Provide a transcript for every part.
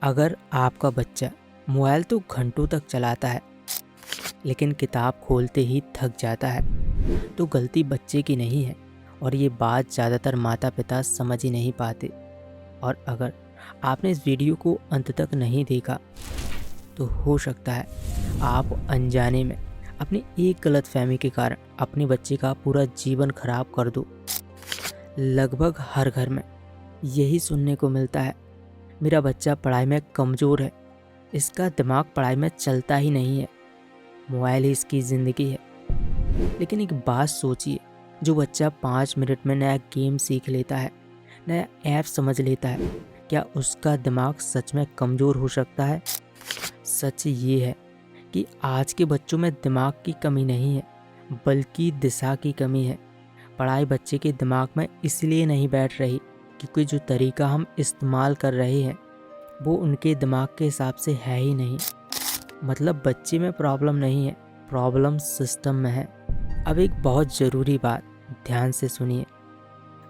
अगर आपका बच्चा मोबाइल तो घंटों तक चलाता है लेकिन किताब खोलते ही थक जाता है तो गलती बच्चे की नहीं है और ये बात ज़्यादातर माता पिता समझ ही नहीं पाते। और अगर आपने इस वीडियो को अंत तक नहीं देखा तो हो सकता है आप अनजाने में अपनी एक गलतफहमी के कारण अपने बच्चे का पूरा जीवन खराब कर दो। लगभग हर घर में यही सुनने को मिलता है, मेरा बच्चा पढ़ाई में कमज़ोर है, इसका दिमाग पढ़ाई में चलता ही नहीं है, मोबाइल ही इसकी ज़िंदगी है। लेकिन एक बात सोचिए, जो बच्चा 5 मिनट में नया गेम सीख लेता है, नया ऐप समझ लेता है, क्या उसका दिमाग सच में कमज़ोर हो सकता है? सच ये है कि आज के बच्चों में दिमाग की कमी नहीं है बल्कि दिशा की कमी है। पढ़ाई बच्चे के दिमाग में इसलिए नहीं बैठ रही क्योंकि जो तरीका हम इस्तेमाल कर रहे हैं वो उनके दिमाग के हिसाब से है ही नहीं। मतलब बच्चे में प्रॉब्लम नहीं है, प्रॉब्लम सिस्टम में है। अब एक बहुत ज़रूरी बात ध्यान से सुनिए,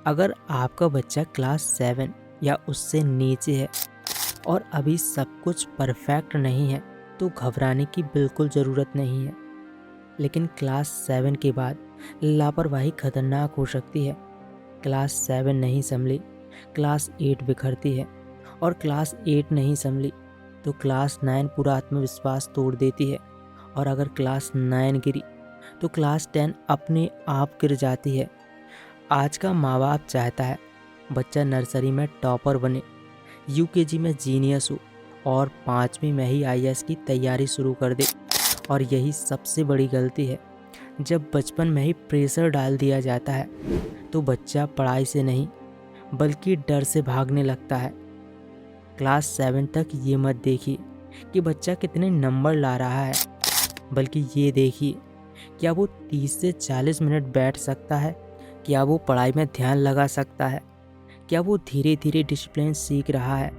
अगर आपका बच्चा क्लास 7 या उससे नीचे है और अभी सब कुछ परफेक्ट नहीं है तो घबराने की बिल्कुल ज़रूरत नहीं है। लेकिन क्लास 7 के बाद लापरवाही खतरनाक हो सकती है। क्लास 7 नहीं संभली, क्लास 8 बिखरती है, और क्लास 8 नहीं संभली तो क्लास 9 पूरा आत्मविश्वास तोड़ देती है, और अगर क्लास 9 गिरी तो क्लास 10 अपने आप गिर जाती है। आज का माँ बाप चाहता है बच्चा नर्सरी में टॉपर बने, यूकेजी में जीनियस हो और 5वीं में ही आईएएस की तैयारी शुरू कर दे। और यही सबसे बड़ी गलती है। जब बचपन में ही प्रेशर डाल दिया जाता है तो बच्चा पढ़ाई से नहीं बल्कि डर से भागने लगता है। क्लास 7 तक ये मत देखिए कि बच्चा कितने नंबर ला रहा है, बल्कि ये देखिए क्या वो 30 से 40 मिनट बैठ सकता है, क्या वो पढ़ाई में ध्यान लगा सकता है, क्या वो धीरे धीरे डिसिप्लिन सीख रहा है।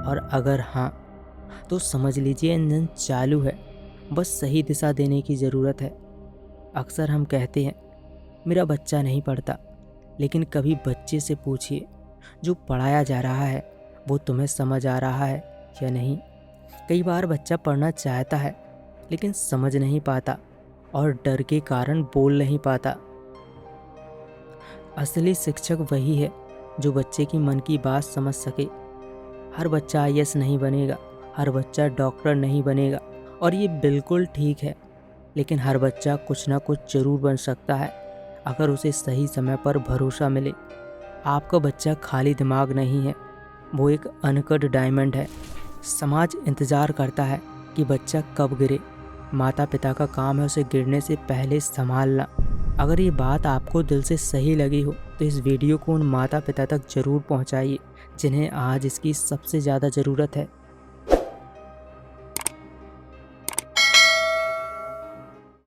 और अगर हाँ तो समझ लीजिए इंजन चालू है, बस सही दिशा देने की ज़रूरत है। अक्सर हम कहते हैं मेरा बच्चा नहीं पढ़ता, लेकिन कभी बच्चे से पूछिए जो पढ़ाया जा रहा है वो तुम्हें समझ आ रहा है या नहीं। कई बार बच्चा पढ़ना चाहता है लेकिन समझ नहीं पाता और डर के कारण बोल नहीं पाता। असली शिक्षक वही है जो बच्चे की मन की बात समझ सके। हर बच्चा आईएएस नहीं बनेगा, हर बच्चा डॉक्टर नहीं बनेगा, और ये बिल्कुल ठीक है। लेकिन हर बच्चा कुछ ना कुछ ज़रूर बन सकता है अगर उसे सही समय पर भरोसा मिले। आपका बच्चा खाली दिमाग नहीं है, वो एक अनकट डायमंड है। समाज इंतज़ार करता है कि बच्चा कब गिरे, माता पिता का काम है उसे गिरने से पहले संभालना। अगर ये बात आपको दिल से सही लगी हो तो इस वीडियो को उन माता पिता तक ज़रूर पहुंचाइए जिन्हें आज इसकी सबसे ज़्यादा ज़रूरत है।